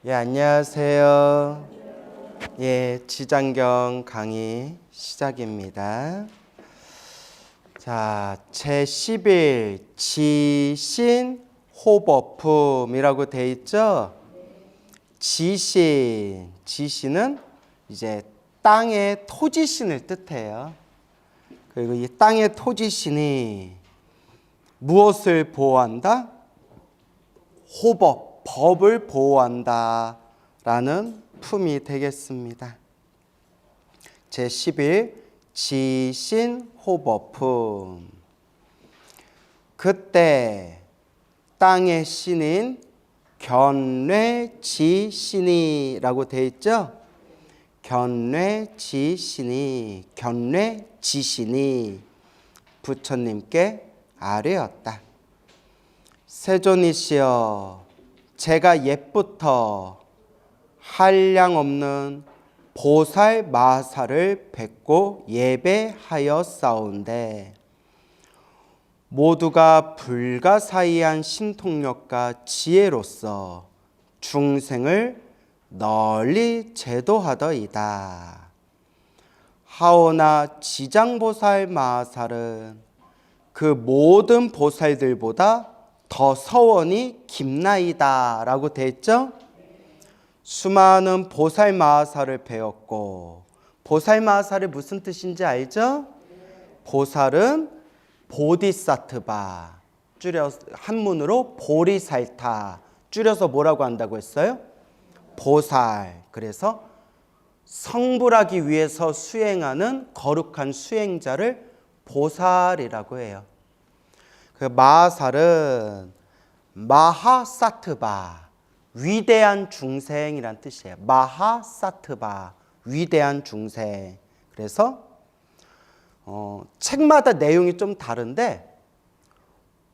예, 안녕하세요. 예, 지장경 강의 시작입니다. 자, 제11 지신 호법품이라고 돼 있죠? 지신은 이제 땅의 토지신을 뜻해요. 그리고 이 땅의 토지신이 무엇을 보호한다? 호법, 법을 보호한다 라는 품이 되겠습니다. 제11 지신 호법품. 그때 땅의 신인 견례지신이라고 되어 있죠. 견례지신이 부처님께 아뢰었다. 세존이시여, 제가 옛부터 한량없는 보살 마하사를 뵙고 예배하였사온데 모두가 불가사의한 신통력과 지혜로서 중생을 널리 제도하더이다. 하오나 지장보살 마하살은 그 모든 보살들보다 더 서원이 깊나이다 라고 되어 있죠. 수많은 보살 마하살을 배웠고, 보살 마하살이 무슨 뜻인지 알죠? 보살은 보디사트바, 줄여서 한문으로 보리살타, 줄여서 뭐라고 한다고 했어요? 보살. 그래서 성불하기 위해서 수행하는 거룩한 수행자를 보살이라고 해요. 그 마하살은 마하사트바, 위대한 중생이란 뜻이에요. 마하사트바, 위대한 중생. 그래서 책마다 내용이 좀 다른데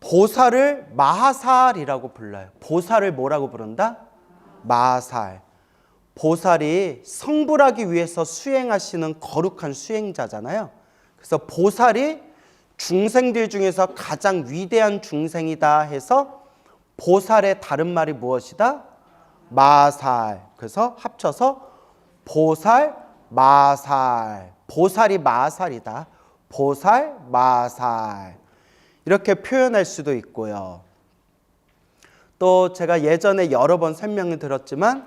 보살을 마하살이라고 불러요. 보살을 뭐라고 부른다? 마하살. 보살이 성불하기 위해서 수행하시는 거룩한 수행자잖아요. 그래서 보살이 중생들 중에서 가장 위대한 중생이다 해서 보살의 다른 말이 무엇이다? 마하살. 그래서 합쳐서 보살, 마하살. 보살이 마하살이다. 보살, 마하살. 이렇게 표현할 수도 있고요. 또 제가 예전에 여러 번 설명을 들었지만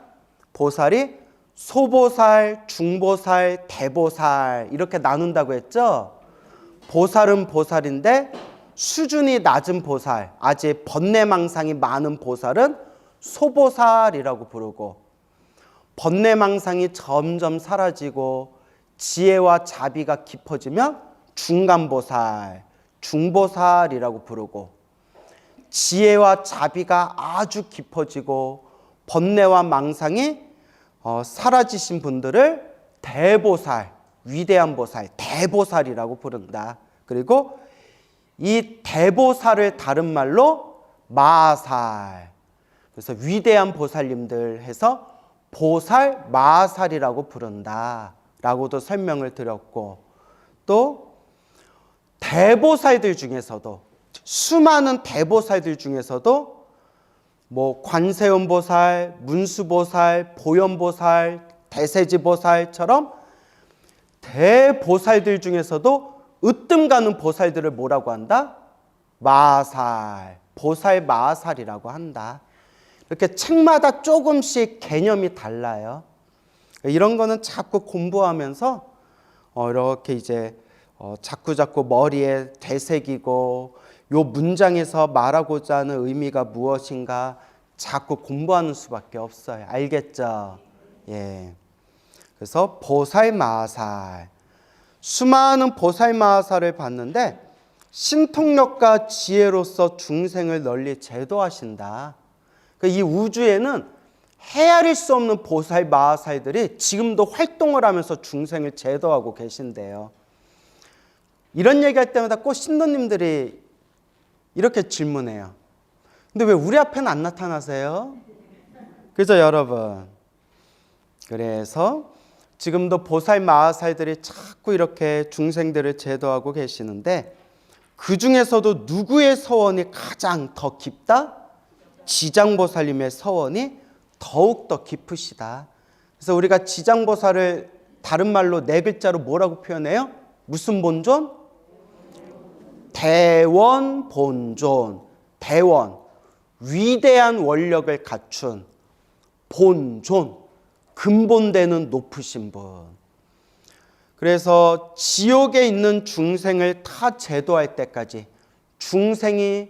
보살이 소보살, 중보살, 대보살 이렇게 나눈다고 했죠. 보살은 보살인데 수준이 낮은 보살, 아직 번뇌망상이 많은 보살은 소보살이라고 부르고, 번뇌망상이 점점 사라지고 지혜와 자비가 깊어지면 중간보살, 중보살이라고 부르고, 지혜와 자비가 아주 깊어지고 번뇌와 망상이 사라지신 분들을 대보살, 위대한 보살, 대보살이라고 부른다. 그리고 이 대보살을 다른 말로 마하살, 그래서 위대한 보살님들 해서 보살 마하살이라고 부른다 라고도 설명을 드렸고, 또 대보살들 중에서도 수많은 대보살들 중에서도 뭐 관세음보살, 문수보살, 보현보살, 대세지보살처럼 대보살들 중에서도 으뜸 가는 보살들을 뭐라고 한다? 마하살, 보살 마하살이라고 한다. 이렇게 책마다 조금씩 개념이 달라요. 이런 거는 자꾸 공부하면서 이렇게 이제 자꾸 머리에 되새기고, 요 문장에서 말하고자 하는 의미가 무엇인가 자꾸 공부하는 수밖에 없어요. 알겠죠? 예. 그래서 보살 마하살, 수많은 보살 마하살을 봤는데 신통력과 지혜로서 중생을 널리 제도하신다. 이 우주에는 헤아릴 수 없는 보살 마하살들이 지금도 활동을 하면서 중생을 제도하고 계신데요. 이런 얘기할 때마다 꼭 신도님들이 이렇게 질문해요. 근데 왜 우리 앞에는 안 나타나세요? 그죠, 여러분? 그래서 지금도 보살 마하살들이 자꾸 이렇게 중생들을 제도하고 계시는데, 그 중에서도 누구의 서원이 가장 더 깊다? 지장보살님의 서원이 더욱더 깊으시다. 그래서 우리가 지장보살을 다른 말로 네 글자로 뭐라고 표현해요? 무슨 본존? 대원 본존. 대원, 위대한 원력을 갖춘 본존, 근본되는 높으신 분. 그래서 지옥에 있는 중생을 다 제도할 때까지, 중생이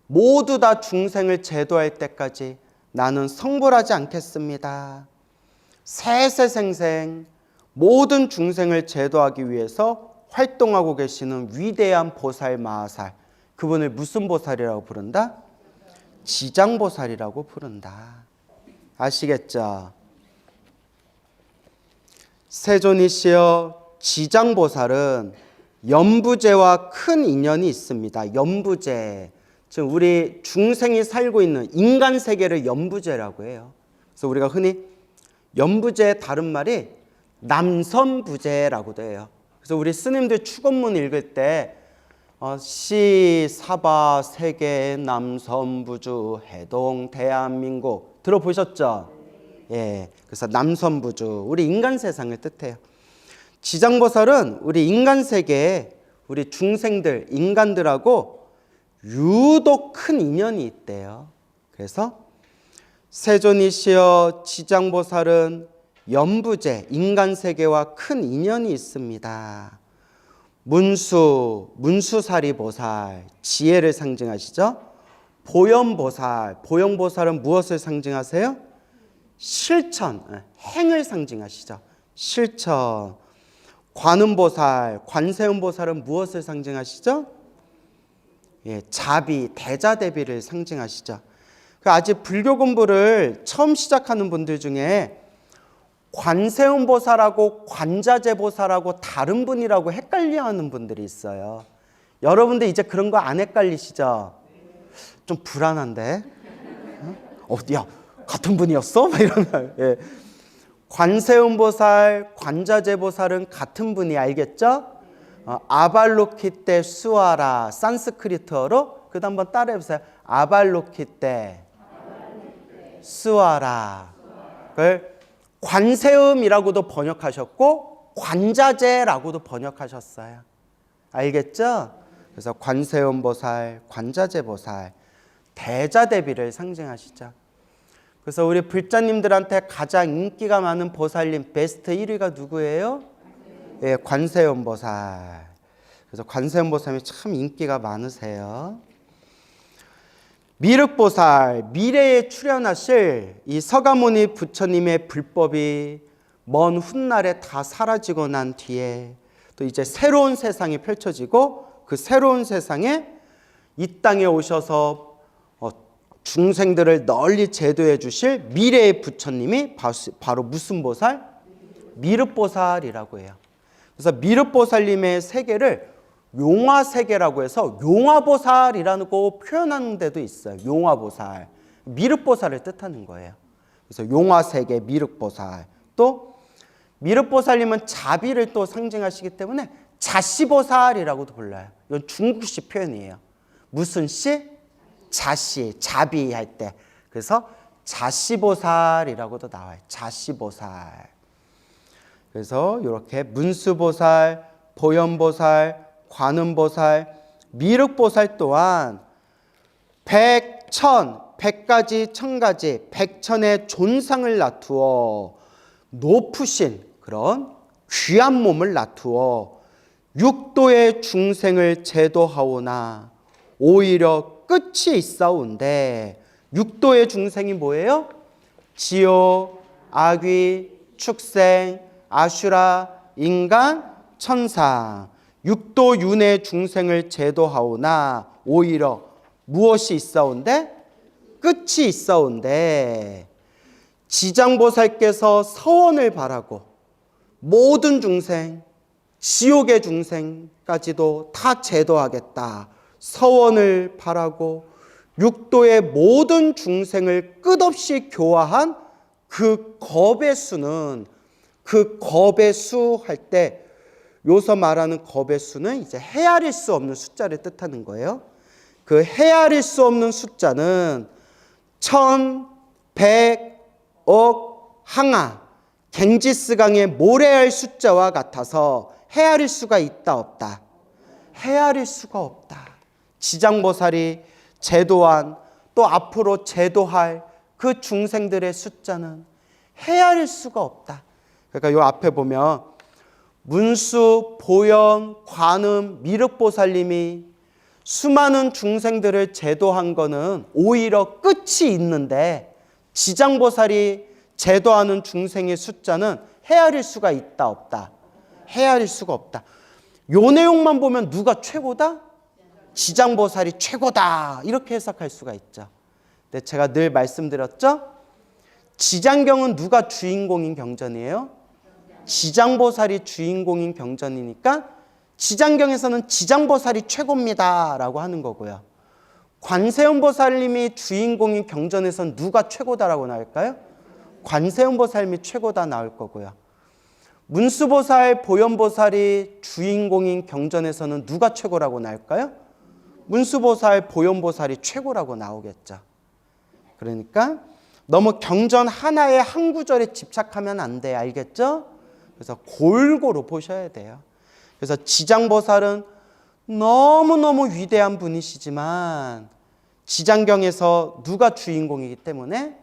모두 다 중생을 제도할 때까지 나는 성불하지 않겠습니다. 세세생생 모든 중생을 제도하기 위해서 활동하고 계시는 위대한 보살 마하살, 그분을 무슨 보살이라고 부른다? 지장보살이라고 부른다. 아시겠죠? 세존이시여, 지장보살은 연부제와 큰 인연이 있습니다. 연부제, 즉 우리 중생이 살고 있는 인간 세계를 연부제라고 해요. 그래서 우리가 흔히 연부제의 다른 말이 남선부제라고도 해요. 그래서 우리 스님들 축원문 읽을 때 시 사바 세계 남선부주 해동 대한민국 들어보셨죠? 예, 그래서 남선부주, 우리 인간 세상을 뜻해요. 지장보살은 우리 인간 세계에 우리 중생들, 인간들하고 유독 큰 인연이 있대요. 그래서 세존이시여, 지장보살은 연부제, 인간 세계와 큰 인연이 있습니다. 문수사리 보살, 지혜를 상징하시죠. 보현보살, 보현보살은 무엇을 상징하세요? 실천, 행을 상징하시죠. 실천. 관음보살, 관세음보살은 무엇을 상징하시죠? 예, 자비, 대자대비를 상징하시죠. 아직 불교 공부를 처음 시작하는 분들 중에 관세음보살하고 관자재보살하고 다른 분이라고 헷갈려하는 분들이 있어요. 여러분들 이제 그런 거 안 헷갈리시죠? 좀 불안한데? 야, 같은 분이었어? 막 이러면. 예. 관세음보살, 관자재보살은 같은 분이, 알겠죠? 아발로키테 수아라, 산스크리트어로. 그다음 한번 따라해보세요. 아발로키테 수아라. 그걸 관세음이라고도 번역하셨고 관자재라고도 번역하셨어요. 알겠죠? 그래서 관세음보살, 관자재보살, 대자대비를 상징하시죠. 그래서 우리 불자님들한테 가장 인기가 많은 보살님 베스트 1위가 누구예요? 예, 관세음보살. 그래서 관세음보살이 참 인기가 많으세요. 미륵보살, 미래에 출현하실 이 서가모니 부처님의 불법이 먼 훗날에 다 사라지고 난 뒤에 또 이제 새로운 세상이 펼쳐지고, 그 새로운 세상에 이 땅에 오셔서 중생들을 널리 제도해 주실 미래의 부처님이 바로 무슨 보살? 미륵보살이라고 해요. 그래서 미륵보살님의 세계를 용화세계라고 해서 용화보살이라는 거 표현하는 데도 있어요. 용화보살, 미륵보살을 뜻하는 거예요. 그래서 용화세계 미륵보살. 또 미륵보살님은 자비를 또 상징하시기 때문에 자시보살이라고도 불러요. 이건 중국식 표현이에요. 무슨 시? 자시, 자비 할 때. 그래서 자시보살이라고도 나와요. 자시보살. 그래서 이렇게 문수보살, 보현보살, 관음보살, 미륵보살 또한 백가지, 천가지, 백천의 존상을 나투어 높으신 그런 귀한 몸을 나투어 육도의 중생을 제도하오나 오히려 끝이 있사온데, 육도의 중생이 뭐예요? 지옥, 악귀, 축생, 아슈라, 인간, 천상, 육도 윤회 중생을 제도하오나 오히려 무엇이 있사온데? 끝이 있사온데, 지장보살께서 서원을 바라고 모든 중생, 지옥의 중생까지도 다 제도하겠다 서원을 바라고 육도의 모든 중생을 끝없이 교화한 그 겁의 수는, 그 겁의 수 할 때 요서 말하는 겁의 수는 이제 헤아릴 수 없는 숫자를 뜻하는 거예요. 그 헤아릴 수 없는 숫자는 1100 100억 항아 갱지스강의 모래알 숫자와 같아서 헤아릴 수가 있다 없다? 헤아릴 수가 없다. 지장보살이 제도한 또 앞으로 제도할 그 중생들의 숫자는 헤아릴 수가 없다. 그러니까 요 앞에 보면 문수, 보현, 관음, 미륵보살님이 수많은 중생들을 제도한 거는 오히려 끝이 있는데 지장보살이 제도하는 중생의 숫자는 헤아릴 수가 있다 없다? 헤아릴 수가 없다. 요 내용만 보면 누가 최고다? 지장보살이 최고다 이렇게 해석할 수가 있죠. 근데 제가 늘 말씀드렸죠? 지장경은 누가 주인공인 경전이에요? 지장보살이 주인공인 경전이니까 지장경에서는 지장보살이 최고입니다 라고 하는 거고요. 관세음보살님이 주인공인 경전에서는 누가 최고다라고 나올까요? 관세음보살님이 최고다 나올 거고요. 문수보살, 보현보살이 주인공인 경전에서는 누가 최고라고 나올까요? 문수보살, 보현보살이 최고라고 나오겠죠. 그러니까 너무 경전 하나의 한 구절에 집착하면 안 돼. 알겠죠? 그래서 골고루 보셔야 돼요. 그래서 지장보살은 너무너무 위대한 분이시지만 지장경에서 누가 주인공이기 때문에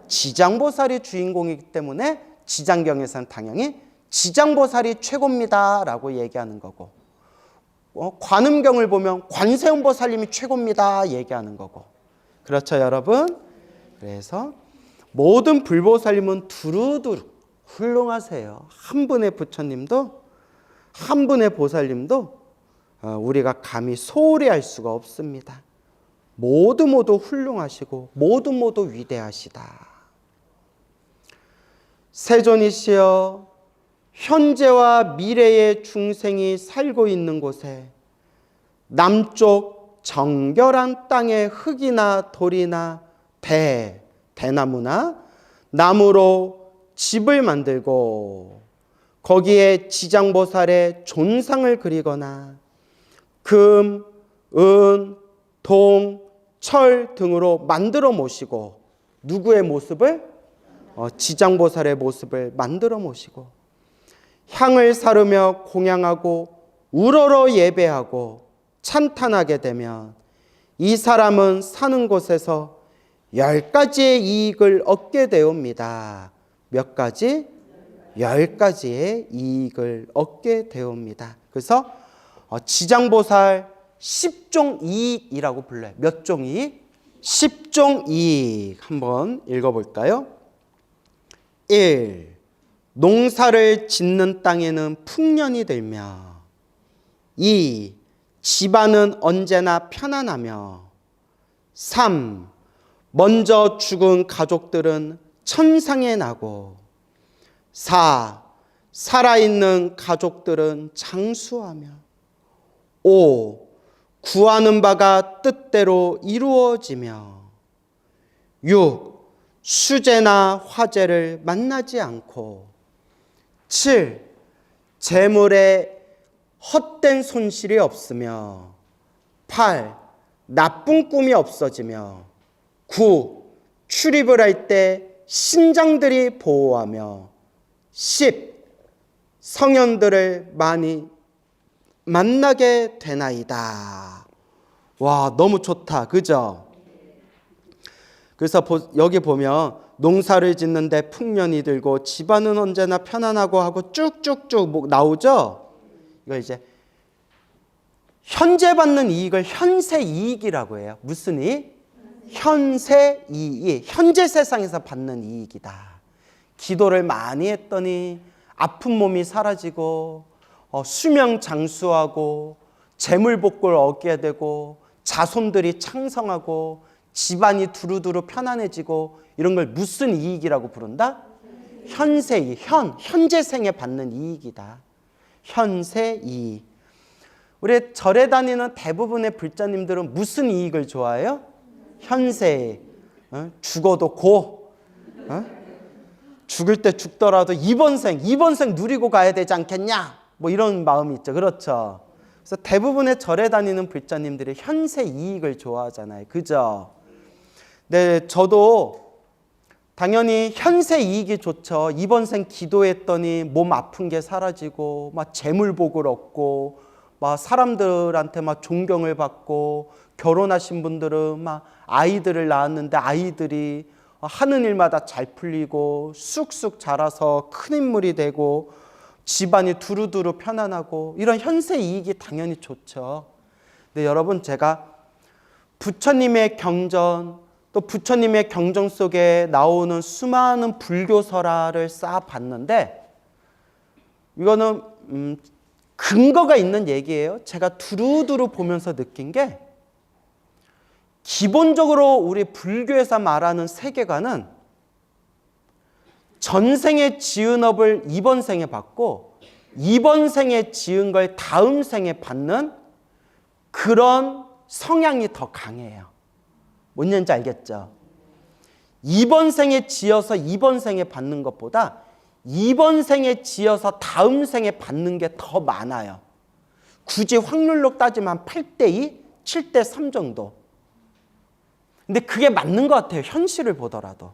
지장보살이 주인공이기 때문에 지장경에서는 당연히 지장보살이 최고입니다 라고 얘기하는 거고 관음경을 보면 관세음보살님이 최고입니다 얘기하는 거고 그렇죠 여러분? 그래서 모든 불보살님은 두루두루 훌륭하세요. 한 분의 부처님도 한 분의 보살님도 우리가 감히 소홀히 할 수가 없습니다. 모두 훌륭하시고 모두 위대하시다. 세존이시여 현재와 미래의 중생이 살고 있는 곳에 남쪽 정결한 땅에 흙이나 돌이나 대나무나 나무로 집을 만들고 거기에 지장보살의 존상을 그리거나 금, 은, 동, 철 등으로 만들어 모시고 누구의 모습을? 지장보살의 모습을 만들어 모시고 향을 사르며 공양하고 우러러 예배하고 찬탄하게 되면 이 사람은 사는 곳에서 10가지의 이익을 얻게 되옵니다. 몇 가지? 10가지의 이익을 얻게 되옵니다. 그래서 지장보살 10종 이익이라고 불러요. 몇 종 이익? 10종 이익. 한번 읽어볼까요? 1. 농사를 짓는 땅에는 풍년이 들며 2. 집안은 언제나 편안하며 3. 먼저 죽은 가족들은 천상에 나고 4. 살아있는 가족들은 장수하며 5. 구하는 바가 뜻대로 이루어지며 6. 수재나 화재를 만나지 않고 7. 재물에 헛된 손실이 없으며 8. 나쁜 꿈이 없어지며 9. 출입을 할 때 신장들이 보호하며 10. 성현들을 많이 만나게 되나이다. 와, 너무 좋다. 그죠? 그래서 여기 보면 농사를 짓는데 풍년이 들고 집안은 언제나 편안하고 하고 쭉쭉쭉 나오죠? 이거 이제 현재 받는 이익을 현세 이익이라고 해요. 무슨 이익? 현세 이익. 현재 세상에서 받는 이익이다. 기도를 많이 했더니 아픈 몸이 사라지고 수명 장수하고 재물복구를 얻게 되고 자손들이 창성하고 집안이 두루두루 편안해지고 이런 걸 무슨 이익이라고 부른다? 현세 이익. 현재 생에 받는 이익이다. 현세 이익. 우리 절에 다니는 대부분의 불자님들은 무슨 이익을 좋아해요? 현세. 죽어도 고. 죽을 때 죽더라도 이번 생 누리고 가야 되지 않겠냐? 뭐 이런 마음이 있죠. 그렇죠? 그래서 대부분의 절에 다니는 불자님들이 현세 이익을 좋아하잖아요. 그죠? 네, 저도 당연히 현세 이익이 좋죠. 이번 생 기도했더니 몸 아픈 게 사라지고 막 재물복을 얻고 막 사람들한테 막 존경을 받고 결혼하신 분들은 막 아이들을 낳았는데 아이들이 하는 일마다 잘 풀리고 쑥쑥 자라서 큰 인물이 되고 집안이 두루두루 편안하고 이런 현세 이익이 당연히 좋죠. 근데 여러분, 제가 부처님의 경전, 또 부처님의 경전 속에 나오는 수많은 불교 설화를 쌓아봤는데 이거는 근거가 있는 얘기예요. 제가 두루두루 보면서 느낀 게, 기본적으로 우리 불교에서 말하는 세계관은 전생에 지은 업을 이번 생에 받고 이번 생에 지은 걸 다음 생에 받는 그런 성향이 더 강해요. 뭔 얘기인지 알겠죠? 이번 생에 지어서 이번 생에 받는 것보다 이번 생에 지어서 다음 생에 받는 게 더 많아요. 굳이 확률로 따지면 8대2, 7대3 정도. 근데 그게 맞는 것 같아요. 현실을 보더라도.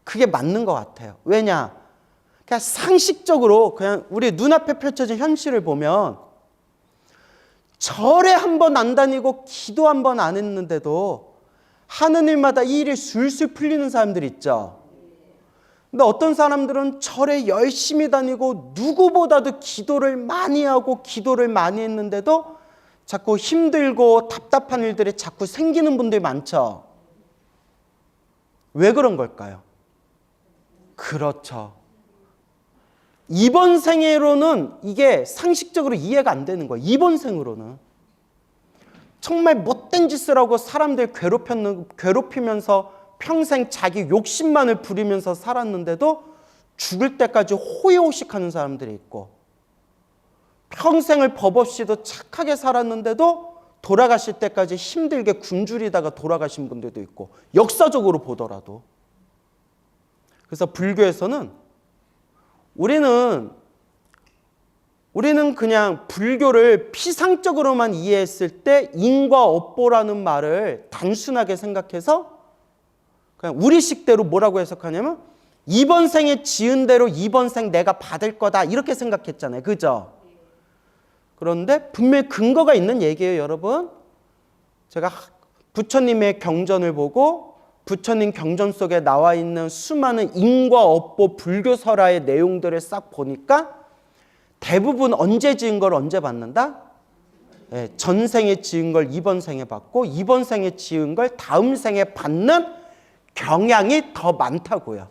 그게 맞는 것 같아요. 왜냐? 그냥 상식적으로 그냥 우리 눈앞에 펼쳐진 현실을 보면 절에 한 번 안 다니고 기도 한 번 안 했는데도 하는 일마다 이 일이 술술 풀리는 사람들 있죠. 근데 어떤 사람들은 절에 열심히 다니고 누구보다도 기도를 많이 하고 기도를 많이 했는데도 자꾸 힘들고 답답한 일들이 자꾸 생기는 분들이 많죠. 왜 그런 걸까요? 그렇죠. 이번 생애로는 이게 상식적으로 이해가 안 되는 거예요. 이번 생으로는. 정말 못된 짓을 하고 사람들 괴롭히면서 평생 자기 욕심만을 부리면서 살았는데도 죽을 때까지 호의호식하는 사람들이 있고, 평생을 법 없이도 착하게 살았는데도 돌아가실 때까지 힘들게 굶주리다가 돌아가신 분들도 있고, 역사적으로 보더라도. 그래서 불교에서는 우리는 그냥 불교를 피상적으로만 이해했을 때 인과 업보라는 말을 단순하게 생각해서 그냥 우리식대로 뭐라고 해석하냐면 이번 생에 지은 대로 이번 생 내가 받을 거다 이렇게 생각했잖아요. 그죠? 그런데 분명히 근거가 있는 얘기예요, 여러분. 제가 부처님의 경전을 보고 부처님 경전 속에 나와 있는 수많은 인과 업보 불교 설화의 내용들을 싹 보니까 대부분 언제 지은 걸 언제 받는다? 네, 전생에 지은 걸 이번 생에 받고 이번 생에 지은 걸 다음 생에 받는 경향이 더 많다고요.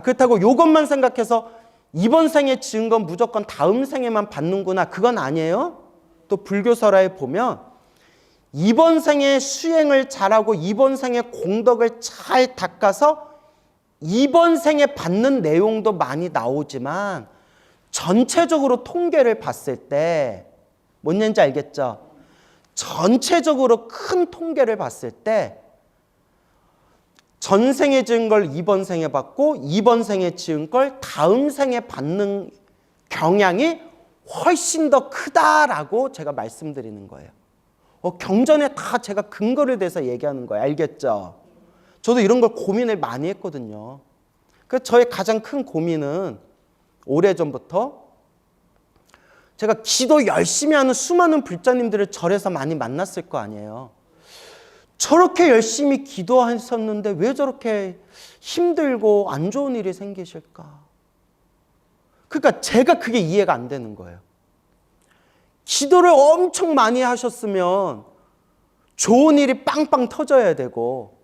그렇다고 이것만 생각해서 이번 생에 지은 건 무조건 다음 생에만 받는구나, 그건 아니에요. 또 불교 설화에 보면 이번 생에 수행을 잘하고 이번 생에 공덕을 잘 닦아서 이번 생에 받는 내용도 많이 나오지만 전체적으로 통계를 봤을 때 뭔 얘기인지 알겠죠? 전체적으로 큰 통계를 봤을 때 전생에 지은 걸 이번 생에 받고 이번 생에 지은 걸 다음 생에 받는 경향이 훨씬 더 크다라고 제가 말씀드리는 거예요. 경전에 다 제가 근거를 대서 얘기하는 거예요. 알겠죠? 저도 이런 걸 고민을 많이 했거든요. 그래서 저의 가장 큰 고민은 오래전부터 제가 기도 열심히 하는 수많은 불자님들을 절에서 많이 만났을 거 아니에요. 저렇게 열심히 기도하셨는데 왜 저렇게 힘들고 안 좋은 일이 생기실까? 그러니까 제가 그게 이해가 안 되는 거예요. 기도를 엄청 많이 하셨으면 좋은 일이 빵빵 터져야 되고,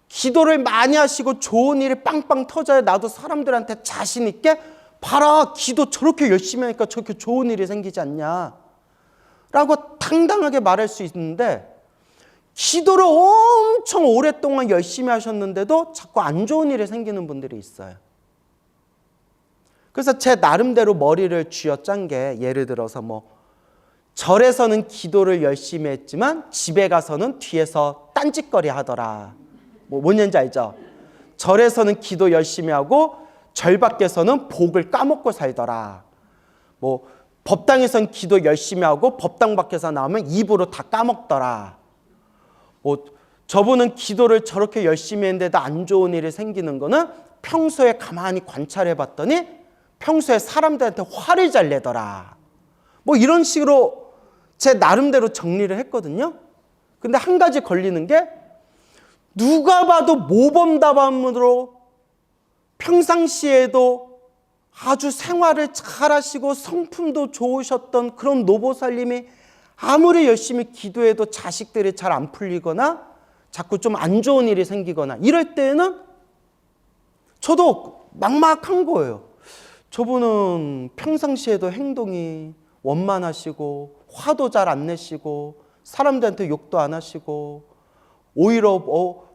기도를 많이 하시고 좋은 일이 빵빵 터져야 나도 사람들한테 자신 있게 봐라, 기도 저렇게 열심히 하니까 저렇게 좋은 일이 생기지 않냐 라고 당당하게 말할 수 있는데, 기도를 엄청 오랫동안 열심히 하셨는데도 자꾸 안 좋은 일이 생기는 분들이 있어요. 그래서 제 나름대로 머리를 쥐어짠 게, 예를 들어서 절에서는 기도를 열심히 했지만 집에 가서는 뒤에서 딴짓거리 하더라. 뭔 얘기인지 알죠? 절에서는 기도 열심히 하고 절 밖에서는 복을 까먹고 살더라. 법당에서는 기도 열심히 하고 법당 밖에서 나오면 입으로 다 까먹더라. 저분은 기도를 저렇게 열심히 했는데도 안 좋은 일이 생기는 거는 평소에 가만히 관찰해 봤더니 평소에 사람들한테 화를 잘 내더라. 뭐 이런 식으로 제 나름대로 정리를 했거든요. 근데 한 가지 걸리는 게 누가 봐도 모범답안으로 평상시에도 아주 생활을 잘하시고 성품도 좋으셨던 그런 노보살님이 아무리 열심히 기도해도 자식들이 잘 안 풀리거나 자꾸 좀 안 좋은 일이 생기거나 이럴 때는 저도 막막한 거예요. 저분은 평상시에도 행동이 원만하시고 화도 잘 안 내시고 사람들한테 욕도 안 하시고 오히려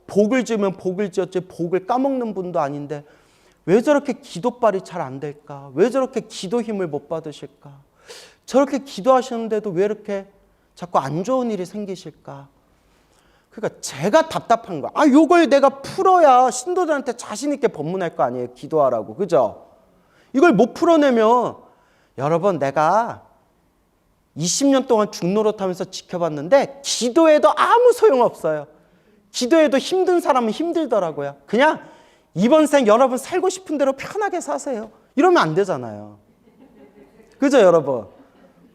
복을 지으면 복을 지었지 복을 까먹는 분도 아닌데 왜 저렇게 기도발이 잘 안 될까? 왜 저렇게 기도 힘을 못 받으실까? 저렇게 기도하시는데도 왜 이렇게 자꾸 안 좋은 일이 생기실까? 그러니까 제가 답답한 거야. 요걸 내가 풀어야 신도들한테 자신 있게 법문할 거 아니에요. 기도하라고. 그죠? 이걸 못 풀어내면 여러분 내가 20년 동안 중노릇하면서 지켜봤는데 기도해도 아무 소용없어요. 기도해도 힘든 사람은 힘들더라고요. 그냥 이번 생 여러분 살고 싶은 대로 편하게 사세요. 이러면 안 되잖아요. 그죠 여러분?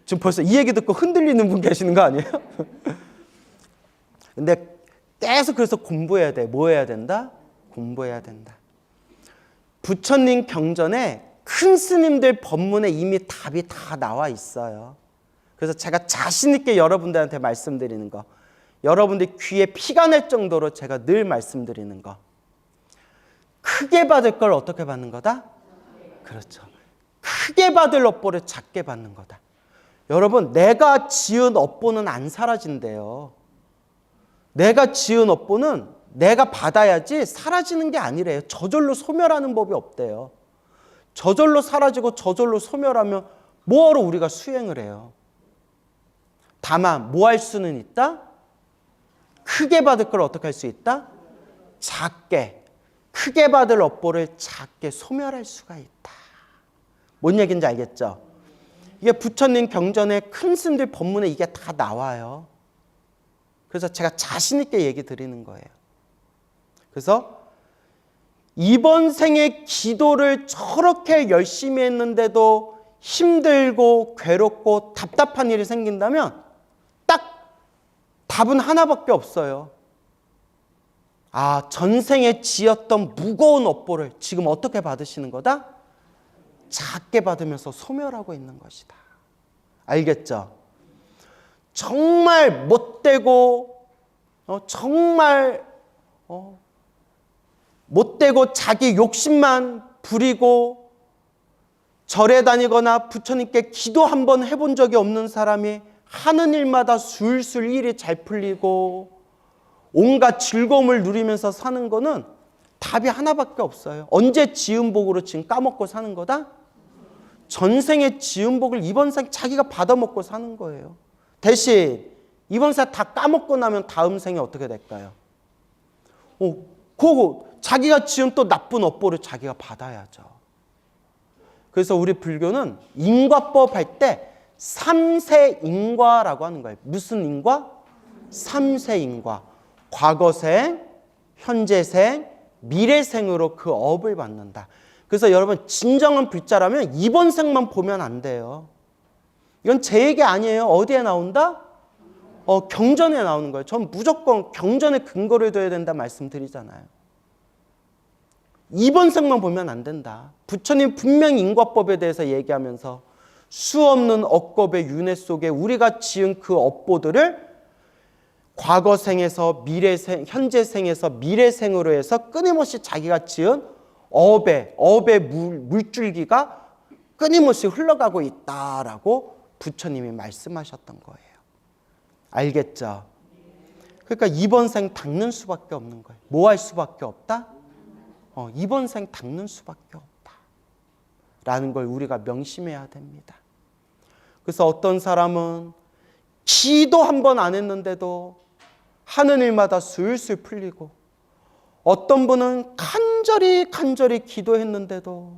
지금 벌써 이 얘기 듣고 흔들리는 분 계시는 거 아니에요? 근데 계속 그래서 공부해야 돼. 뭐 해야 된다? 공부해야 된다. 부처님 경전에 큰 스님들 법문에 이미 답이 다 나와 있어요. 그래서 제가 자신 있게 여러분들한테 말씀드리는 거, 여러분들 귀에 피가 날 정도로 제가 늘 말씀드리는 거, 크게 받을 걸 어떻게 받는 거다? 그렇죠. 크게 받을 업보를 작게 받는 거다. 여러분 내가 지은 업보는 안 사라진대요. 내가 지은 업보는 내가 받아야지 사라지는 게 아니래요. 저절로 소멸하는 법이 없대요. 저절로 사라지고 저절로 소멸하면 뭐하러 우리가 수행을 해요. 다만 뭐 할 수는 있다? 크게 받을 걸 어떻게 할 수 있다? 작게. 크게 받을 업보를 작게 소멸할 수가 있다. 뭔 얘기인지 알겠죠? 이게 부처님 경전에 큰 스님들 법문에 이게 다 나와요. 그래서 제가 자신 있게 얘기 드리는 거예요. 그래서 이번 생에 기도를 저렇게 열심히 했는데도 힘들고 괴롭고 답답한 일이 생긴다면 딱 답은 하나밖에 없어요. 전생에 지었던 무거운 업보를 지금 어떻게 받으시는 거다? 작게 받으면서 소멸하고 있는 것이다. 알겠죠? 정말 못되고 정말 못되고 자기 욕심만 부리고 절에 다니거나 부처님께 기도 한번 해본 적이 없는 사람이 하는 일마다 술술 일이 잘 풀리고 온갖 즐거움을 누리면서 사는 거는 답이 하나밖에 없어요. 언제 지은 복으로 지금 까먹고 사는 거다? 전생의 지은 복을 이번 생 자기가 받아먹고 사는 거예요. 대신 이번 생 다 까먹고 나면 다음 생에 어떻게 될까요? 그거 자기가 지은 또 나쁜 업보를 자기가 받아야죠. 그래서 우리 불교는 인과법 할 때 3세 인과라고 하는 거예요. 무슨 인과? 3세 인과. 과거생, 현재생, 미래생으로 그 업을 받는다. 그래서 여러분 진정한 불자라면 이번 생만 보면 안 돼요. 이건 제 얘기 아니에요. 어디에 나온다? 경전에 나오는 거예요. 전 무조건 경전에 근거를 둬야 된다 말씀드리잖아요. 이번 생만 보면 안 된다. 부처님 분명히 인과법에 대해서 얘기하면서 수없는 업겁의 윤회 속에 우리가 지은 그 업보들을 과거생에서 미래생, 현재생에서 미래생으로 해서 끊임없이 자기가 지은 업의 물줄기가 끊임없이 흘러가고 있다라고 부처님이 말씀하셨던 거예요. 알겠죠? 그러니까 이번 생 닦는 수밖에 없는 거예요. 뭐 할 수밖에 없다? 이번 생 닦는 수밖에 없다. 라는 걸 우리가 명심해야 됩니다. 그래서 어떤 사람은 기도 한 번 안 했는데도 하는 일마다 술술 풀리고 어떤 분은 간절히 기도했는데도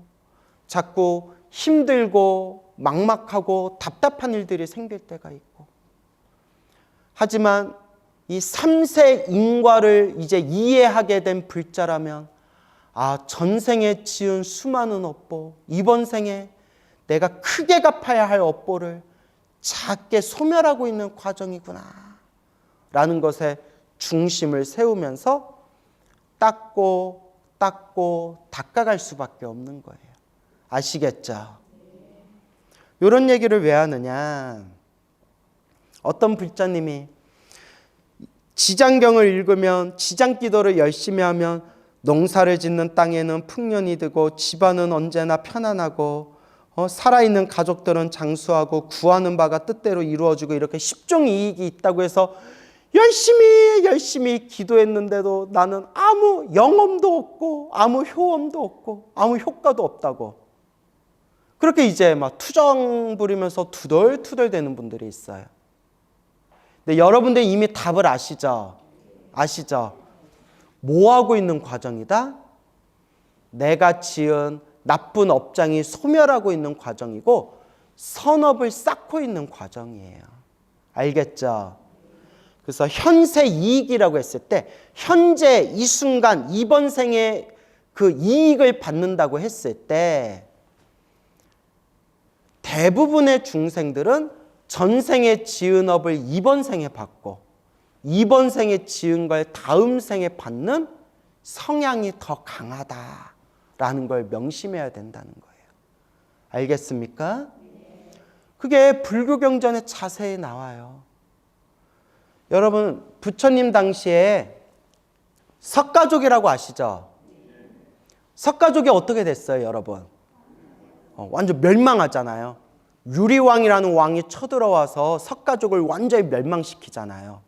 자꾸 힘들고 막막하고 답답한 일들이 생길 때가 있고 하지만 이 3세 인과를 이제 이해하게 된 불자라면 전생에 지은 수많은 업보, 이번 생에 내가 크게 갚아야 할 업보를 작게 소멸하고 있는 과정이구나 라는 것에 중심을 세우면서 닦고 닦아갈 수밖에 없는 거예요. 아시겠죠? 이런 얘기를 왜 하느냐. 어떤 불자님이 지장경을 읽으면 지장기도를 열심히 하면 농사를 짓는 땅에는 풍년이 되고 집안은 언제나 편안하고 살아있는 가족들은 장수하고 구하는 바가 뜻대로 이루어지고 이렇게 십종이익이 있다고 해서 열심히 기도했는데도 나는 아무 영험도 없고 아무 효험도 없고 아무 효과도 없다고. 그렇게 이제 막 투정 부리면서 투덜투덜 되는 분들이 있어요. 근데 여러분들 이미 답을 아시죠? 뭐 하고 있는 과정이다? 내가 지은 나쁜 업장이 소멸하고 있는 과정이고 선업을 쌓고 있는 과정이에요. 알겠죠? 그래서 현세 이익이라고 했을 때 현재 이 순간 이번 생에 그 이익을 받는다고 했을 때 대부분의 중생들은 전생에 지은 업을 이번 생에 받고 이번 생에 지은 걸 다음 생에 받는 성향이 더 강하다라는 걸 명심해야 된다는 거예요. 알겠습니까? 그게 불교경전에 자세히 나와요. 여러분 부처님 당시에 석가족이라고 아시죠? 석가족이 어떻게 됐어요, 여러분? 완전 멸망하잖아요. 유리왕이라는 왕이 쳐들어와서 석가족을 완전히 멸망시키잖아요.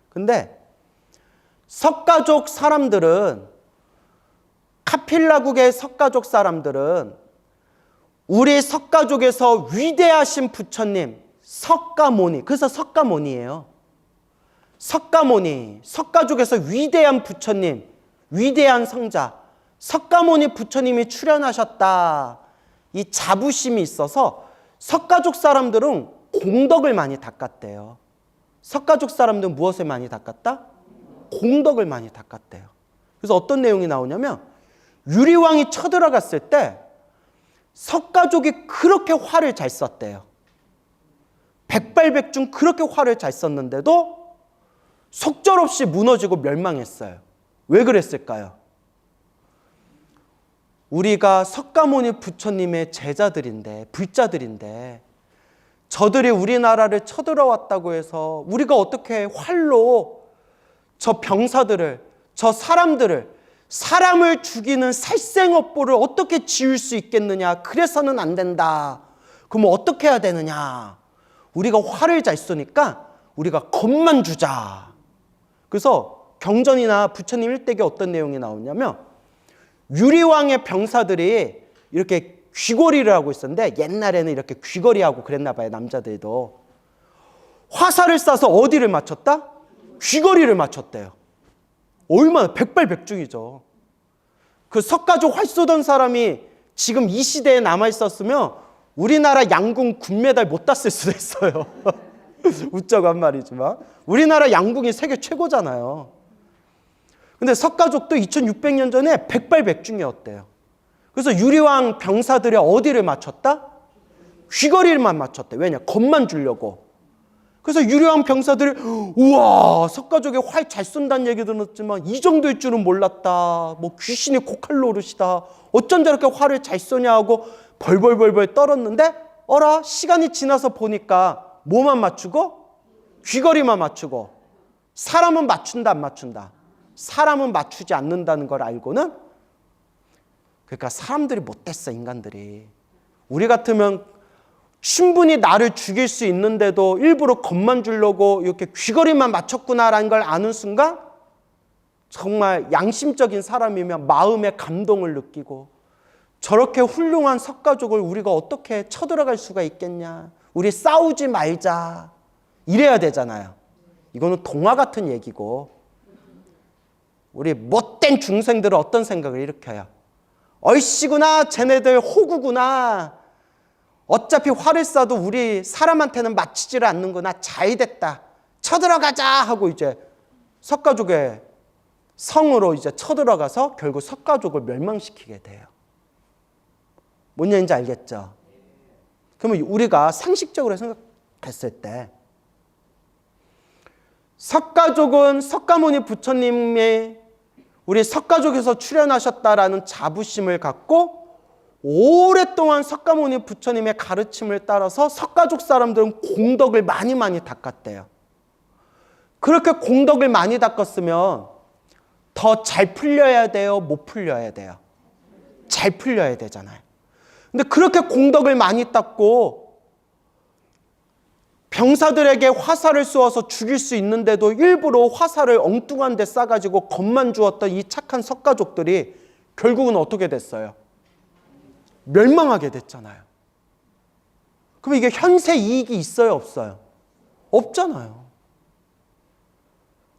근데 석가족 사람들은, 카필라국의 석가족 사람들은 우리 석가족에서 위대하신 부처님 석가모니, 그래서 석가모니예요. 석가모니, 석가족에서 위대한 부처님, 위대한 성자 석가모니 부처님이 출현하셨다, 이 자부심이 있어서 석가족 사람들은 공덕을 많이 닦았대요. 석가족 사람들은 무엇을 많이 닦았다? 공덕을 많이 닦았대요. 그래서 어떤 내용이 나오냐면 유리왕이 쳐들어갔을 때 석가족이 그렇게 화를 잘 썼대요. 백발백중 그렇게 화를 잘 썼는데도 속절없이 무너지고 멸망했어요. 왜 그랬을까요? 우리가 석가모니 부처님의 제자들인데, 불자들인데 저들이 우리나라를 쳐들어왔다고 해서 우리가 어떻게 활로 저 병사들을, 저 사람들을, 사람을 죽이는 살생업보를 어떻게 지을 수 있겠느냐. 그래서는 안 된다. 그럼 어떻게 해야 되느냐. 우리가 화를 잘 쏘니까 우리가 겁만 주자. 그래서 경전이나 부처님 일대기에 어떤 내용이 나오냐면 유리왕의 병사들이 이렇게 귀걸이를 하고 있었는데, 옛날에는 이렇게 귀걸이하고 그랬나 봐요. 남자들도 화살을 쏴서 어디를 맞췄다? 귀걸이를 맞췄대요. 얼마나 백발백중이죠. 그 석가족 활 쏘던 사람이 지금 이 시대에 남아있었으면 우리나라 양궁 금메달 못 땄을 수도 있어요. 웃자고 한 말이지만 우리나라 양궁이 세계 최고잖아요. 근데 석가족도 2600년 전에 백발백중이었대요. 그래서 유리왕 병사들이 어디를 맞췄다? 귀걸이만 맞췄대. 왜냐? 겁만 주려고. 그래서 유리왕 병사들이 우와, 석가족이 활 잘 쏜다는 얘기 들었지만 이 정도일 줄은 몰랐다. 뭐 귀신이 고칼 노릇이다. 어쩜 저렇게 활을 잘 쏘냐 하고 벌벌벌벌 떨었는데, 어라, 시간이 지나서 보니까 뭐만 맞추고? 귀걸이만 맞추고. 사람은 맞춘다, 안 맞춘다? 사람은 맞추지 않는다는 걸 알고는, 그러니까 사람들이 못됐어, 인간들이. 우리 같으면 충분히 나를 죽일 수 있는데도 일부러 겁만 주려고 이렇게 귀걸이만 맞췄구나라는 걸 아는 순간 정말 양심적인 사람이면 마음의 감동을 느끼고, 저렇게 훌륭한 석가족을 우리가 어떻게 쳐들어갈 수가 있겠냐. 우리 싸우지 말자. 이래야 되잖아요. 이거는 동화 같은 얘기고, 우리 못된 중생들은 어떤 생각을 일으켜요? 얼씨구나, 쟤네들 호구구나. 어차피 화를 쏴도 우리 사람한테는 맞히지를 않는구나. 잘 됐다. 쳐들어가자 하고 이제 석가족의 성으로 이제 쳐들어가서 결국 석가족을 멸망시키게 돼요. 뭔 얘기인지 알겠죠? 그러면 우리가 상식적으로 생각했을 때 석가족은 석가모니 부처님의 우리 석가족에서 출현하셨다라는 자부심을 갖고 오랫동안 석가모니 부처님의 가르침을 따라서 석가족 사람들은 공덕을 많이 닦았대요. 그렇게 공덕을 많이 닦았으면 더 잘 풀려야 돼요? 못 풀려야 돼요? 잘 풀려야 되잖아요. 근데 그렇게 공덕을 많이 닦고 병사들에게 화살을 쏘아서 죽일 수 있는데도 일부러 화살을 엉뚱한 데 쏴가지고 겁만 주었던 이 착한 석가족들이 결국은 어떻게 됐어요? 멸망하게 됐잖아요. 그럼 이게 현세 이익이 있어요? 없어요? 없잖아요.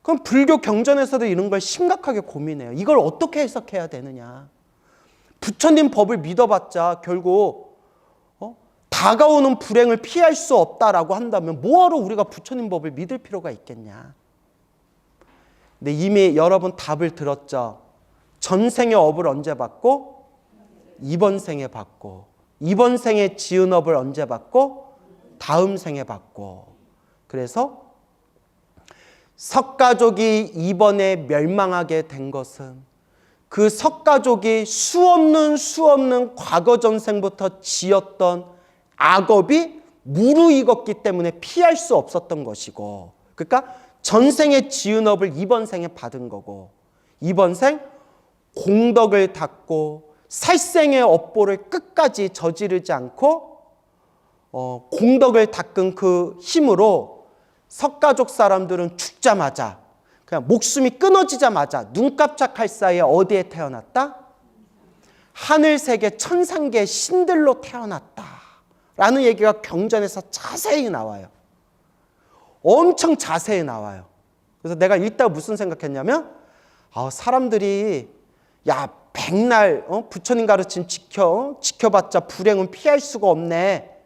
그럼 불교 경전에서도 이런 걸 심각하게 고민해요. 이걸 어떻게 해석해야 되느냐. 부처님 법을 믿어봤자 결국 다가오는 불행을 피할 수 없다라고 한다면 뭐하러 우리가 부처님 법을 믿을 필요가 있겠냐. 근데 이미 여러분 답을 들었죠. 전생의 업을 언제 받고? 이번 생에 받고. 이번 생에 지은 업을 언제 받고? 다음 생에 받고. 그래서 석가족이 이번에 멸망하게 된 것은 그 석가족이 수없는 과거 전생부터 지었던 악업이 무르익었기 때문에 피할 수 없었던 것이고, 그러니까 전생에 지은 업을 이번 생에 받은 거고, 이번 생 공덕을 닦고 살생의 업보를 끝까지 저지르지 않고 공덕을 닦은 그 힘으로 석가족 사람들은 죽자마자 그냥 목숨이 끊어지자마자 눈 깜짝할 사이에 어디에 태어났다? 하늘세계 천상계 신들로 태어났다 라는 얘기가 경전에서 자세히 나와요. 엄청 자세히 나와요. 그래서 내가 읽다가 무슨 생각했냐면 사람들이 야 백날 부처님 가르침 지켜봤자 불행은 피할 수가 없네.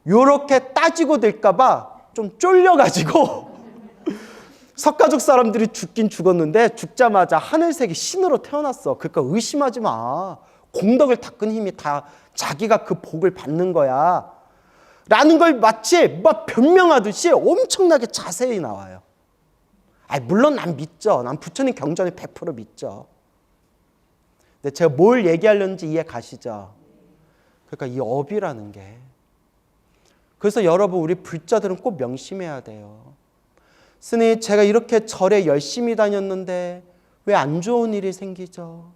요렇게 따지고 들까 봐 좀 쫄려가지고 석가족 사람들이 죽긴 죽었는데 죽자마자 하늘세계 신으로 태어났어. 그러니까 의심하지 마. 공덕을 닦은 힘이 다 자기가 그 복을 받는 거야. 라는 걸 마치 막 변명하듯이 엄청나게 자세히 나와요. 물론 난 믿죠. 난 부처님 경전을 100% 믿죠. 근데 제가 뭘 얘기하려는지 이해 가시죠? 그러니까 이 업이라는 게. 그래서 여러분 우리 불자들은 꼭 명심해야 돼요. 스님 제가 이렇게 절에 열심히 다녔는데 왜 안 좋은 일이 생기죠?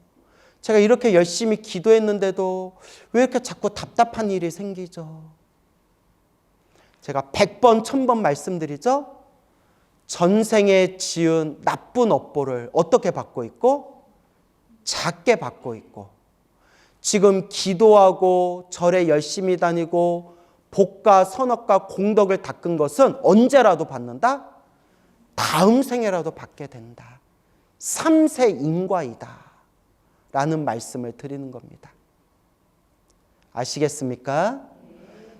제가 이렇게 열심히 기도했는데도 왜 이렇게 자꾸 답답한 일이 생기죠? 제가 100번 1000번 말씀드리죠. 전생에 지은 나쁜 업보를 어떻게 받고 있고 작게 받고 있고, 지금 기도하고 절에 열심히 다니고 복과 선업과 공덕을 닦은 것은 언제라도 받는다? 다음 생에라도 받게 된다. 3세 인과이다 라는 말씀을 드리는 겁니다. 아시겠습니까?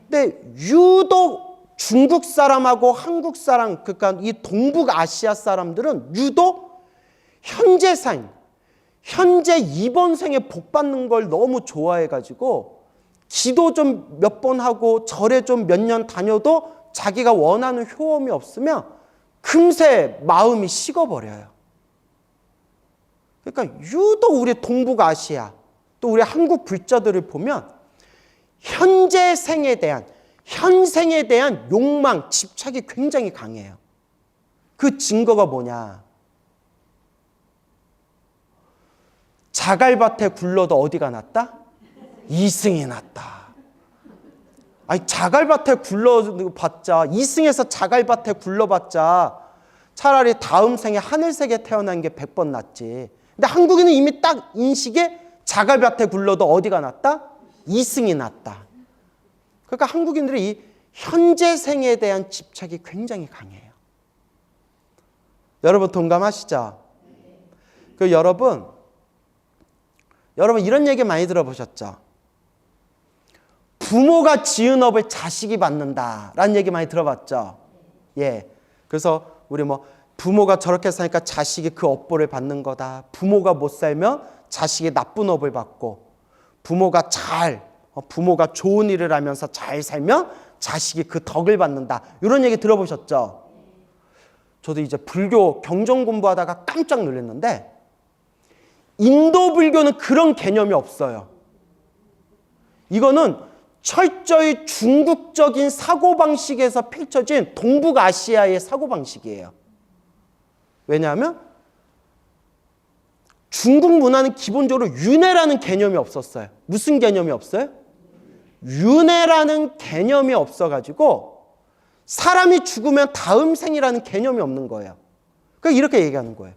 근데 유독 중국 사람하고 한국 사람, 그러니까 이 동북아시아 사람들은 유독 현재 이번 생에 복 받는 걸 너무 좋아해가지고 기도 좀 몇 번 하고 절에 좀 몇 년 다녀도 자기가 원하는 효험이 없으면 금세 마음이 식어버려요. 그러니까 유독 우리 동북아시아 또 우리 한국 불자들을 보면 현생에 대한 욕망, 집착이 굉장히 강해요. 그 증거가 뭐냐? 자갈밭에 굴러도 어디가 낫다? 이승이 낫다. 자갈밭에 굴러봤자, 이승에서 자갈밭에 굴러봤자 차라리 다음 생에 하늘세계 태어난 게 100번 낫지. 근데 한국인은 이미 딱 인식에 자갈밭에 굴러도 어디가 낫다? 이승이 낫다. 그러니까 한국인들이 이 현재 생에 대한 집착이 굉장히 강해요. 여러분 동감하시죠? 그 여러분 이런 얘기 많이 들어보셨죠? 부모가 지은 업을 자식이 받는다라는 얘기 많이 들어봤죠? 예. 그래서 우리 부모가 저렇게 사니까 자식이 그 업보를 받는 거다. 부모가 못 살면 자식이 나쁜 업을 받고, 부모가 좋은 일을 하면서 잘 살면 자식이 그 덕을 받는다. 이런 얘기 들어보셨죠? 저도 이제 불교 경전 공부하다가 깜짝 놀랐는데, 인도 불교는 그런 개념이 없어요. 이거는 철저히 중국적인 사고방식에서 펼쳐진 동북아시아의 사고방식이에요. 왜냐하면 중국 문화는 기본적으로 윤회라는 개념이 없었어요. 무슨 개념이 없어요? 윤회라는 개념이 없어가지고 사람이 죽으면 다음 생이라는 개념이 없는 거예요. 그러니까 이렇게 얘기하는 거예요.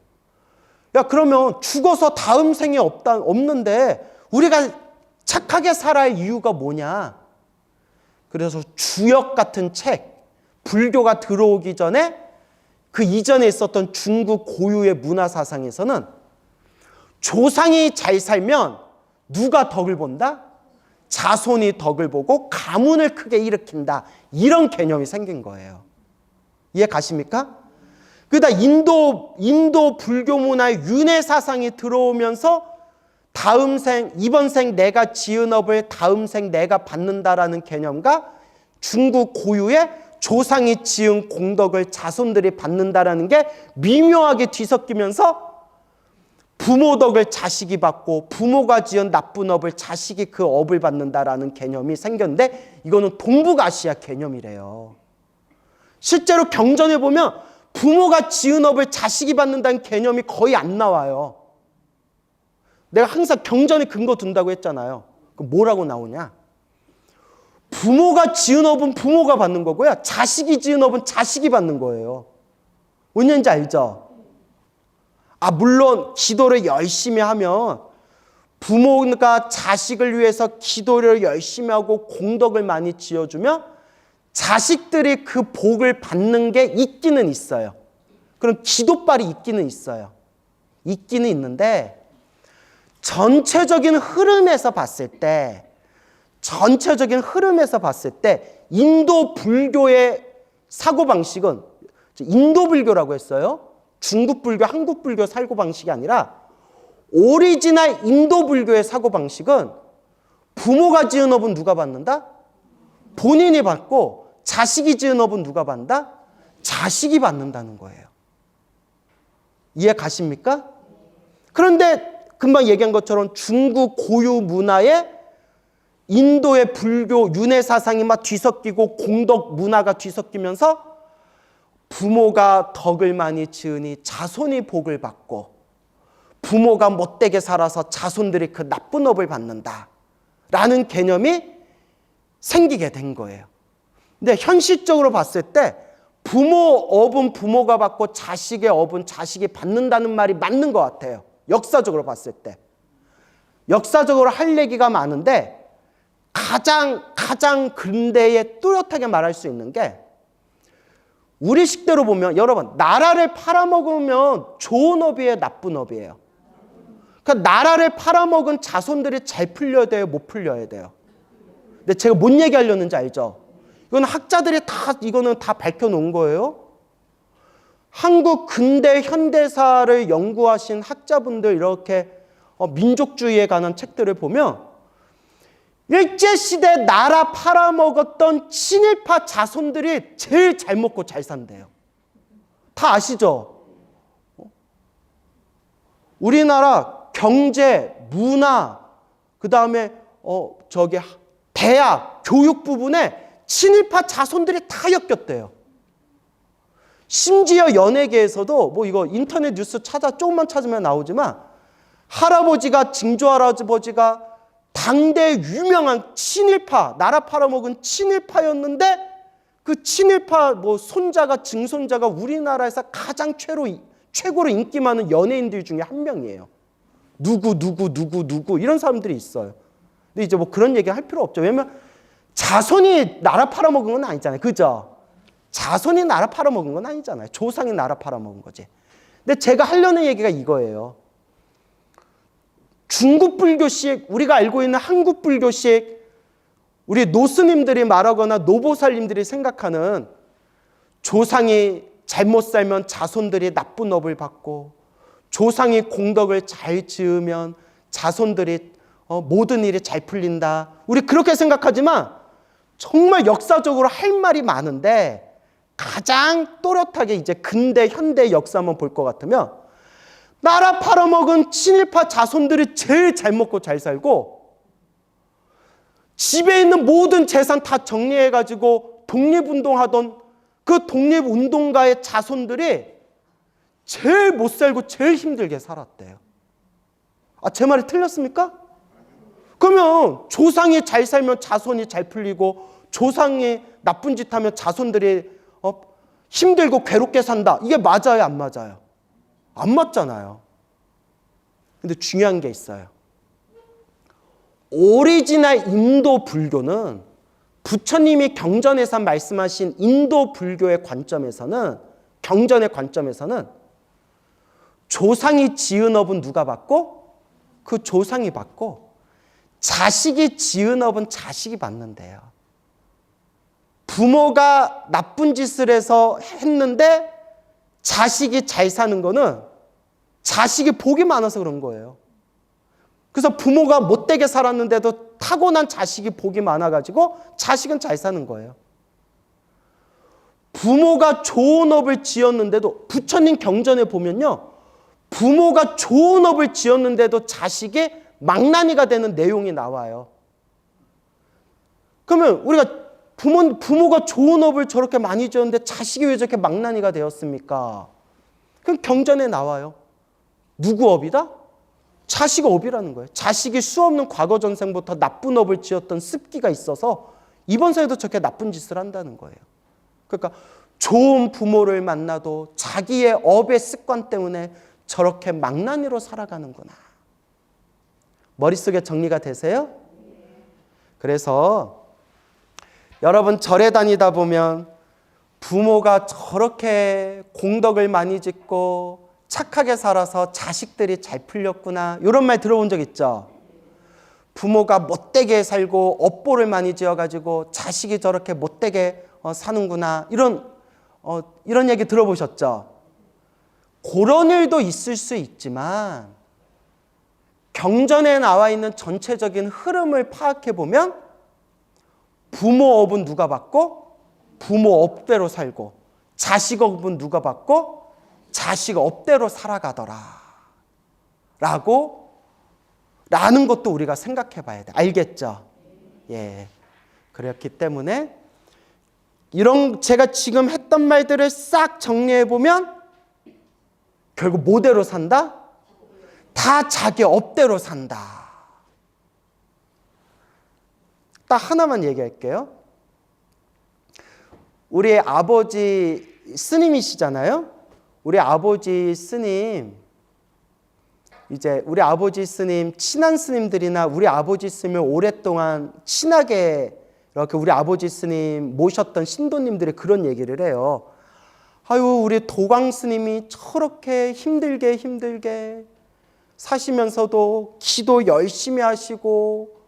야, 그러면 죽어서 다음 생이 없는데 우리가 착하게 살아야 할 이유가 뭐냐? 그래서 주역 같은 책, 불교가 들어오기 전에 그 이전에 있었던 중국 고유의 문화 사상에서는 조상이 잘 살면 누가 덕을 본다? 자손이 덕을 보고 가문을 크게 일으킨다. 이런 개념이 생긴 거예요. 이해 가십니까? 그러다 인도 불교 문화의 윤회 사상이 들어오면서 다음 생, 이번 생 내가 지은 업을 다음 생 내가 받는다라는 개념과 중국 고유의 조상이 지은 공덕을 자손들이 받는다라는 게 미묘하게 뒤섞이면서 부모 덕을 자식이 받고 부모가 지은 나쁜 업을 자식이 그 업을 받는다라는 개념이 생겼는데, 이거는 동북아시아 개념이래요. 실제로 경전에 보면 부모가 지은 업을 자식이 받는다는 개념이 거의 안 나와요. 내가 항상 경전에 근거 둔다고 했잖아요. 그럼 뭐라고 나오냐? 부모가 지은 업은 부모가 받는 거고요. 자식이 지은 업은 자식이 받는 거예요. 뭔 얘기인지 알죠? 물론 기도를 열심히 하면 부모가 자식을 위해서 기도를 열심히 하고 공덕을 많이 지어주면 자식들이 그 복을 받는 게 있기는 있어요. 그럼 기도빨이 있기는 있어요. 있기는 있는데 전체적인 흐름에서 봤을 때 인도 불교의 사고방식은, 인도 불교라고 했어요. 중국 불교, 한국 불교 사고방식이 아니라 오리지널 인도 불교의 사고방식은 부모가 지은 업은 누가 받는다? 본인이 받고, 자식이 지은 업은 누가 받는다? 자식이 받는다는 거예요. 이해 가십니까? 그런데 금방 얘기한 것처럼 중국 고유 문화에 인도의 불교 윤회 사상이 막 뒤섞이고 공덕 문화가 뒤섞이면서 부모가 덕을 많이 지으니 자손이 복을 받고, 부모가 못되게 살아서 자손들이 그 나쁜 업을 받는다라는 개념이 생기게 된 거예요. 근데 현실적으로 봤을 때 부모 업은 부모가 받고 자식의 업은 자식이 받는다는 말이 맞는 것 같아요. 역사적으로 봤을 때. 역사적으로 할 얘기가 많은데 가장 근대에 뚜렷하게 말할 수 있는 게, 우리 식대로 보면 여러분, 나라를 팔아먹으면 좋은 업이에요, 나쁜 업이에요? 그러니까 나라를 팔아먹은 자손들이 잘 풀려야 돼요, 못 풀려야 돼요? 근데 제가 뭔 얘기하려는지 알죠? 이건 학자들이 이거는 다 밝혀놓은 거예요. 한국 근대 현대사를 연구하신 학자분들 이렇게 민족주의에 관한 책들을 보면 일제시대 나라 팔아먹었던 친일파 자손들이 제일 잘 먹고 잘 산대요. 다 아시죠? 우리나라 경제, 문화, 그 다음에 대학, 교육 부분에 친일파 자손들이 다 엮였대요. 심지어 연예계에서도 이거 인터넷 뉴스 조금만 찾으면 나오지만, 할아버지가, 증조 할아버지가 당대 유명한 친일파, 나라 팔아먹은 친일파였는데 그 친일파 손자가, 증손자가 우리나라에서 가장 최고로 인기 많은 연예인들 중에 한 명이에요. 누구 이런 사람들이 있어요. 근데 이제 그런 얘기 할 필요 없죠. 왜냐면 자손이 나라 팔아먹은 건 아니잖아요. 그죠? 자손이 나라 팔아먹은 건 아니잖아요. 조상이 나라 팔아먹은 거지. 근데 제가 하려는 얘기가 이거예요. 중국 불교식, 우리가 알고 있는 한국 불교식, 우리 노스님들이 말하거나 노보살님들이 생각하는 조상이 잘못 살면 자손들이 나쁜 업을 받고, 조상이 공덕을 잘 지으면 자손들이 모든 일이 잘 풀린다. 우리 그렇게 생각하지만 정말 역사적으로 할 말이 많은데, 가장 또렷하게 이제 근대 현대 역사만 볼 것 같으면 나라 팔아먹은 친일파 자손들이 제일 잘 먹고 잘 살고, 집에 있는 모든 재산 다 정리해가지고 독립운동하던 그 독립운동가의 자손들이 제일 못 살고 제일 힘들게 살았대요. 제 말이 틀렸습니까? 그러면 조상이 잘 살면 자손이 잘 풀리고, 조상이 나쁜 짓 하면 자손들이 힘들고 괴롭게 산다. 이게 맞아요, 안 맞아요? 안 맞잖아요. 근데 중요한 게 있어요. 오리지널 인도 불교는, 부처님이 경전에서 말씀하신 인도 불교의 관점에서는, 경전의 관점에서는 조상이 지은 업은 누가 받고? 그 조상이 받고, 자식이 지은 업은 자식이 받는데요. 부모가 나쁜 짓을 해서 했는데 자식이 잘 사는 거는 자식이 복이 많아서 그런 거예요. 그래서 부모가 못되게 살았는데도 타고난 자식이 복이 많아가지고 자식은 잘 사는 거예요. 부모가 좋은 업을 지었는데도, 부처님 경전에 보면요, 부모가 좋은 업을 지었는데도 자식이 망나니가 되는 내용이 나와요. 그러면 우리가 부모가 좋은 업을 저렇게 많이 지었는데 자식이 왜 저렇게 망나니가 되었습니까? 그럼 경전에 나와요. 누구 업이다? 자식 업이라는 거예요. 자식이 수없는 과거 전생부터 나쁜 업을 지었던 습기가 있어서 이번 생에도 저렇게 나쁜 짓을 한다는 거예요. 그러니까 좋은 부모를 만나도 자기의 업의 습관 때문에 저렇게 망나니로 살아가는구나. 머릿속에 정리가 되세요? 그래서 여러분, 절에 다니다 보면 부모가 저렇게 공덕을 많이 짓고 착하게 살아서 자식들이 잘 풀렸구나, 이런 말 들어본 적 있죠? 부모가 못되게 살고 업보를 많이 지어가지고 자식이 저렇게 못되게 사는구나, 이런 얘기 들어보셨죠? 그런 일도 있을 수 있지만 경전에 나와 있는 전체적인 흐름을 파악해 보면 부모 업은 누가 받고? 부모 업대로 살고, 자식 업은 누가 받고? 자식 업대로 살아가더라 라는 것도 우리가 생각해 봐야 돼. 알겠죠? 예. 그렇기 때문에 제가 지금 했던 말들을 싹 정리해 보면 결국 뭐대로 산다? 다 자기 업대로 산다. 딱 하나만 얘기할게요. 우리 아버지 스님이시잖아요. 우리 아버지 스님, 이제 우리 아버지 스님, 친한 스님들이나 우리 아버지 스님을 오랫동안 친하게 이렇게 우리 아버지 스님 모셨던 신도님들이 그런 얘기를 해요. 아유, 우리 도광 스님이 저렇게 힘들게 사시면서도 기도 열심히 하시고,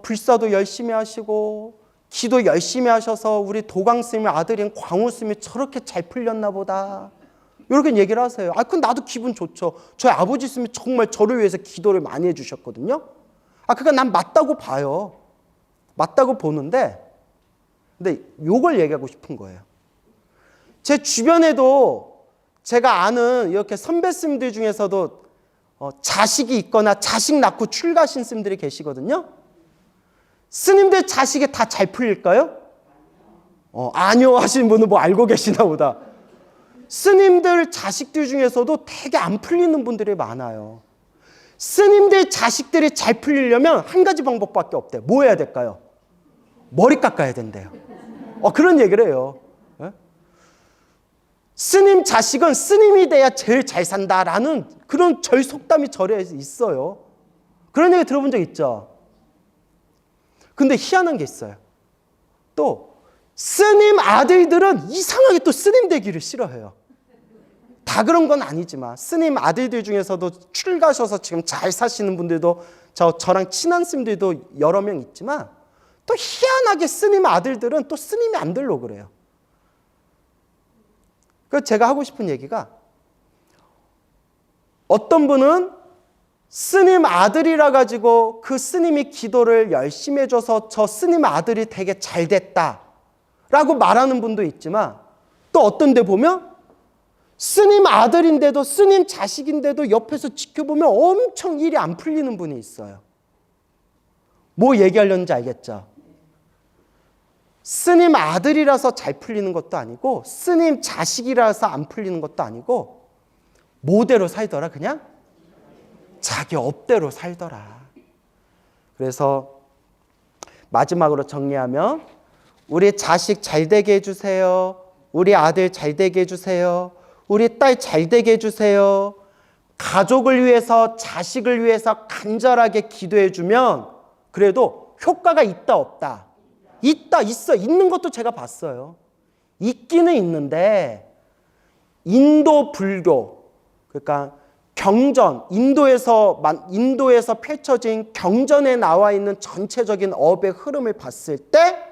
불사도 열심히 하시고, 기도 열심히 하셔서 우리 도광 스님의 아들인 광우 스님이 저렇게 잘 풀렸나 보다, 이렇게 얘기를 하세요. 그건 나도 기분 좋죠. 저희 아버지 스님이 정말 저를 위해서 기도를 많이 해주셨거든요. 그러니까 난 맞다고 봐요. 맞다고 보는데, 근데 요걸 얘기하고 싶은 거예요. 제 주변에도 제가 아는 이렇게 선배 스님들 중에서도 자식이 있거나 자식 낳고 출가하신 스님들이 계시거든요. 스님들 자식이 다 잘 풀릴까요? 아니요 하시는 분은 뭐 알고 계시나 보다. 스님들 자식들 중에서도 되게 안 풀리는 분들이 많아요. 스님들 자식들이 잘 풀리려면 한 가지 방법밖에 없대요. 뭐 해야 될까요? 머리 깎아야 된대요. 그런 얘기를 해요. 스님 자식은 스님이 돼야 제일 잘 산다라는 그런 속담이 절에 있어요. 그런 얘기 들어본 적 있죠? 근데 희한한 게 있어요. 또 스님 아들들은 이상하게 또 스님 되기를 싫어해요. 다 그런 건 아니지만 스님 아들들 중에서도 출가하셔서 지금 잘 사시는 분들도 저랑 친한 스님들도 여러 명 있지만, 또 희한하게 스님 아들들은 또 스님이 안 되려고 그래요. 그 제가 하고 싶은 얘기가 어떤 분은 스님 아들이라 가지고 그 스님이 기도를 열심히 해줘서 저 스님 아들이 되게 잘 됐다 라고 말하는 분도 있지만 또 어떤 데 보면 스님 아들인데도 스님 자식인데도 옆에서 지켜보면 엄청 일이 안 풀리는 분이 있어요. 뭐 얘기하려는지 알겠죠? 스님 아들이라서 잘 풀리는 것도 아니고 스님 자식이라서 안 풀리는 것도 아니고 뭐대로 살더라? 그냥 자기 업대로 살더라. 그래서 마지막으로 정리하면 우리 자식 잘 되게 해주세요. 우리 아들 잘 되게 해주세요. 우리 딸 잘 되게 해주세요. 가족을 위해서 자식을 위해서 간절하게 기도해주면 그래도 효과가 있다 없다? 있다 있어. 있는 것도 제가 봤어요. 있기는 있는데 인도 불교 그러니까 경전 인도에서 펼쳐진 경전에 나와 있는 전체적인 업의 흐름을 봤을 때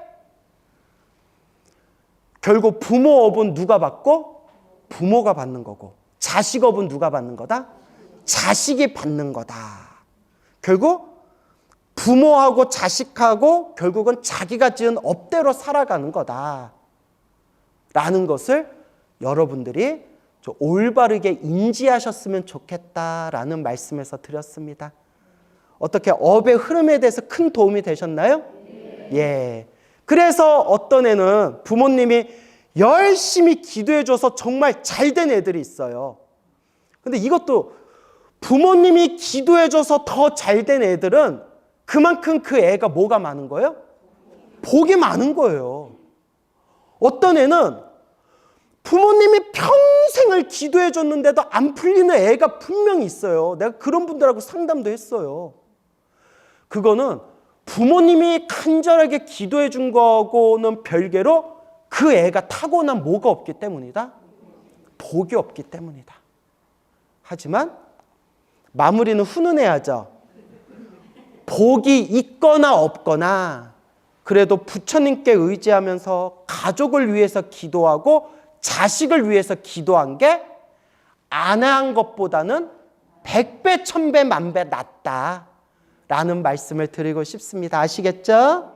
결국 부모 업은 누가 받고? 부모가 받는 거고 자식 업은 누가 받는 거다? 자식이 받는 거다. 결국 부모하고 자식하고 결국은 자기가 지은 업대로 살아가는 거다. 라는 것을 여러분들이 올바르게 인지하셨으면 좋겠다라는 말씀에서 드렸습니다. 어떻게 업의 흐름에 대해서 큰 도움이 되셨나요? 예. 그래서 어떤 애는 부모님이 열심히 기도해줘서 정말 잘된 애들이 있어요. 근데 이것도 부모님이 기도해줘서 더 잘된 애들은 그만큼 그 애가 뭐가 많은 거예요? 복이 많은 거예요. 어떤 애는 부모님이 평생을 기도해줬는데도 안 풀리는 애가 분명히 있어요. 내가 그런 분들하고 상담도 했어요. 그거는 부모님이 간절하게 기도해 준 거하고는 별개로 그 애가 타고난 뭐가 없기 때문이다? 복이 없기 때문이다. 하지만 마무리는 훈훈해야죠. 복이 있거나 없거나 그래도 부처님께 의지하면서 가족을 위해서 기도하고 자식을 위해서 기도한 게 안 한 것보다는 100배, 1000배, 만배 낫다라는 말씀을 드리고 싶습니다. 아시겠죠?